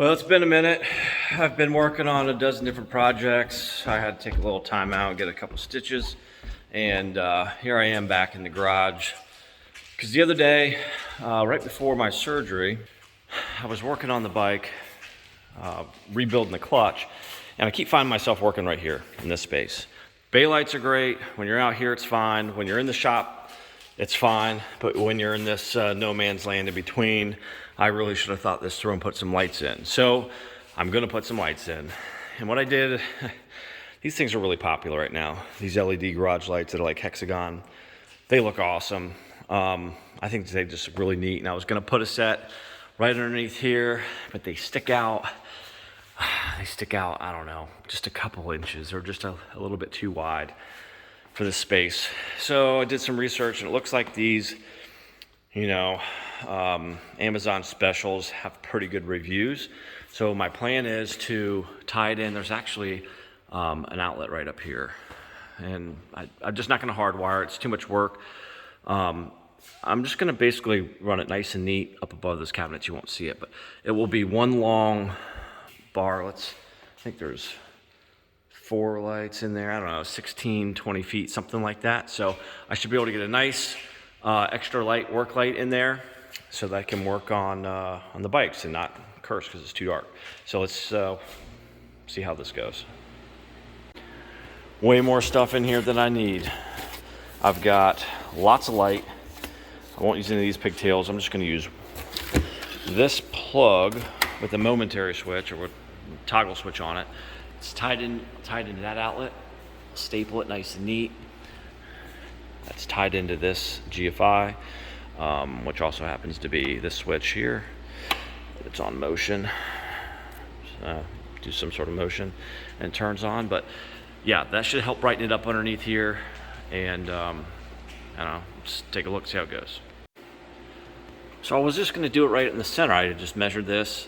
Well, it's been a minute. I've been working on a dozen different projects. I had to take a little time out and get a couple stitches. And here I am back in the garage. Because the other day, right before my surgery, I was working on the bike, rebuilding the clutch. And I keep finding myself working right here in this space. Bay lights are great. When you're out here, it's fine. When you're in the shop, it's fine. But when you're in this no man's land in between, I really should have thought this through and put some lights in. So I'm gonna put some lights in. And what I did, these things are really popular right now. These LED garage lights that are like hexagon. They look awesome. I think they just look really neat. And I was gonna put a set right underneath here, but they stick out. They stick out, I don't know, just a couple inches or just a little bit too wide for this space. So I did some research and it looks like these, Amazon specials have pretty good reviews. So my plan is to tie it in. There's actually an outlet right up here. And I'm just not gonna hardwire it, it's too much work. I'm just gonna basically run it nice and neat up above this cabinet. You won't see it, but it will be one long bar. I think there's 4 lights in there. I don't know, 16, 20 feet, something like that. So I should be able to get a nice extra light, work light in there so that I can work on the bikes and not curse because it's too dark. So let's see how this goes. Way more stuff in here than I need. I've got lots of light. I won't use any of these pigtails. I'm just gonna use this plug with a momentary switch or with a toggle switch on it. It's tied into that outlet. Staple it nice and neat. That's tied into this GFI, which also happens to be this switch here. It's on motion. Do some sort of motion and it turns on. But yeah, that should help brighten it up underneath here. And I don't know, just take a look, see how it goes. So I was just gonna do it right in the center. I just measured this,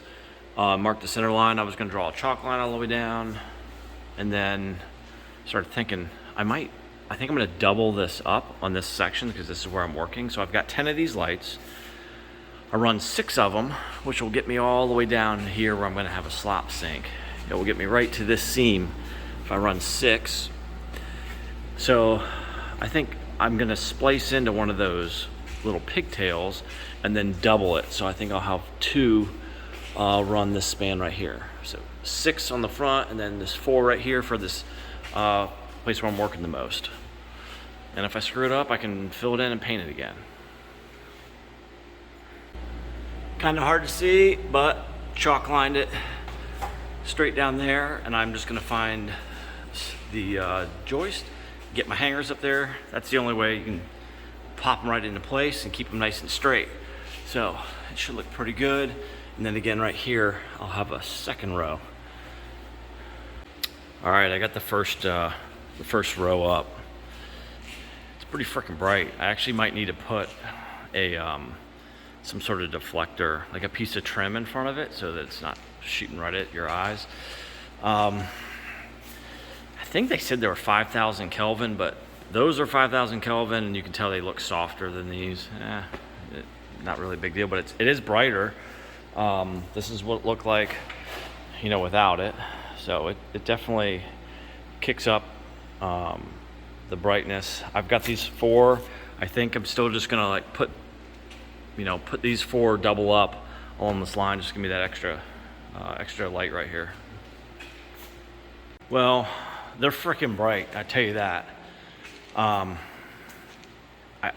marked the center line. I was gonna draw a chalk line all the way down and then started thinking I think I'm gonna double this up on this section because this is where I'm working. So I've got 10 of these lights. I run 6 of them, which will get me all the way down here where I'm gonna have a slop sink. It will get me right to this seam if I run 6. So I think I'm gonna splice into one of those little pigtails and then double it. So I think I'll have 2 run this span right here. So 6 on the front and then this 4 right here for this place where I'm working the most. And if I screw it up, I can fill it in and paint it again. Kind of hard to see, but chalk lined it straight down there, and I'm just gonna find the joist, get my hangers up there. That's the only way you can pop them right into place and keep them nice and straight. So it should look pretty good. And then again right here, I'll have a second row. All right, I got the first row up. It's pretty freaking bright. I actually might need to put a some sort of deflector, like a piece of trim in front of it so that it's not shooting right at your eyes. I think they said they were 5,000 Kelvin, but those are 5,000 Kelvin and you can tell they look softer than these. Not really a big deal, but it is brighter. This is what it looked like, without it. So it definitely kicks up the brightness. I've got these 4. I think I'm still just gonna put these 4 double up along this line. Just give me that extra light right here. Well, they're freaking bright, I tell you that. I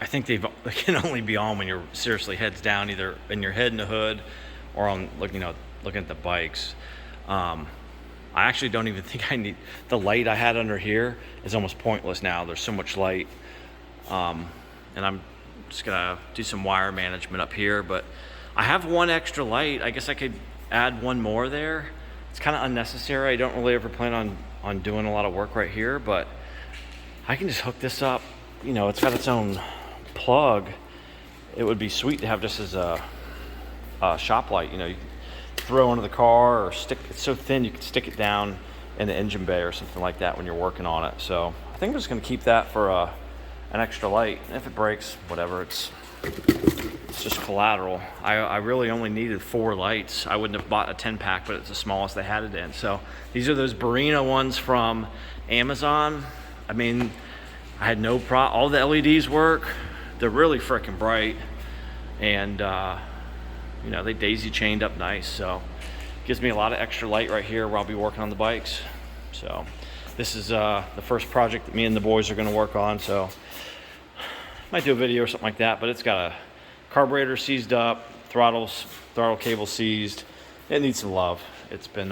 think they can only be on when you're seriously heads down, either in your head in the hood or on looking at the bikes. I actually don't even think I need the light I had under here is almost pointless now. There's so much light, and I'm just gonna do some wire management up here. But I have 1 extra light. I guess I could add 1 more there. It's kind of unnecessary. I don't really ever plan on doing a lot of work right here, but I can just hook this up. It's got its own plug. It would be sweet to have just as a shop light. You can throw into the car or stick. It's so thin you can stick it down in the engine bay or something like that when you're working on it. So I think I'm just going to keep that for an extra light. And if it breaks, whatever, it's it's just collateral. I really only needed 4 lights. I wouldn't have bought a 10-pack, but it's the smallest they had it in. So these are those Barrina ones from Amazon. I mean, I had no problem. All the LEDs work. They're really freaking bright. And, you know, they daisy chained up nice. So gives me a lot of extra light right here where I'll be working on the bikes. So this is the first project that me and the boys are gonna work on. So might do a video or something like that, but it's got a carburetor seized up, throttle cable seized. It needs some love. It's been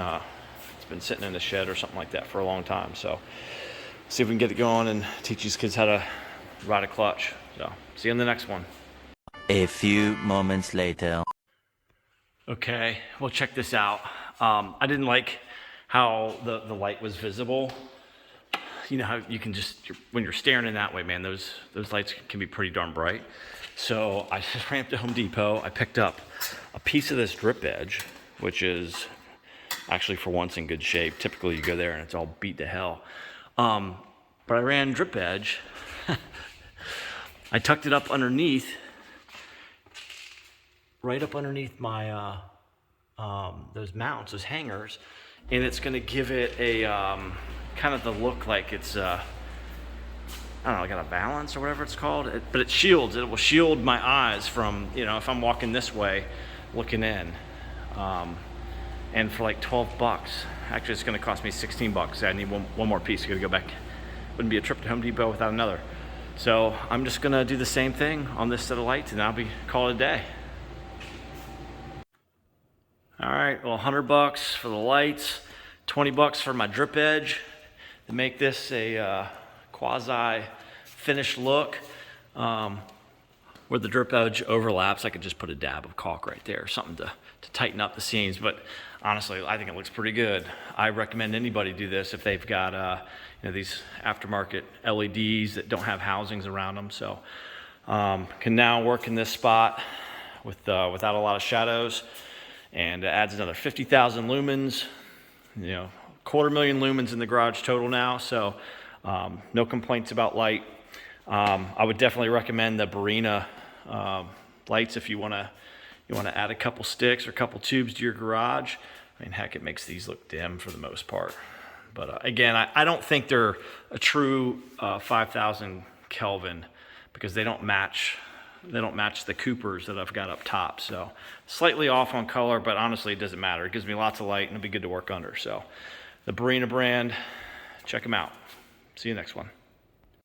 sitting in the shed or something like that for a long time. So see if we can get it going and teach these kids how to ride a clutch. So see you in the next one. A few moments later. Okay, well, check this out. I didn't like how the light was visible. You know how you can just, when you're staring in that way, man, those lights can be pretty darn bright. So I just ran up to Home Depot. I picked up a piece of this drip edge, which is actually for once in good shape. Typically you go there and it's all beat to hell. But I ran drip edge. I tucked it up underneath, right up underneath my, those mounts, those hangers, and it's gonna give it a, kind of the look like it's, I don't know, got a balance or whatever it's called, but it shields. It will shield my eyes from, you know, if I'm walking this way, looking in. And for like 12 bucks, actually it's gonna cost me 16 bucks. I need one more piece, I gotta go back. Wouldn't be a trip to Home Depot without another. So I'm just gonna do the same thing on this set of lights and I'll call it a day. All right, well, 100 bucks for the lights, 20 bucks for my drip edge to make this a quasi finished look. Where the drip edge overlaps, I could just put a dab of caulk right there, something to tighten up the seams. But honestly, I think it looks pretty good. I recommend anybody do this if they've got you know, these aftermarket LEDs that don't have housings around them. So can now work in this spot without a lot of shadows, and it adds another 50,000 lumens. You know, 250,000 lumens in the garage total now. So no complaints about light. I would definitely recommend the Barrina lights if you want to add a couple sticks or a couple tubes to your garage. I mean, heck, it makes these look dim for the most part. But again, I don't think they're a true 5,000 Kelvin because they don't match the Coopers that I've got up top. So slightly off on color, but honestly, it doesn't matter. It gives me lots of light and it'll be good to work under. So the Barrina brand, check them out. See you next one.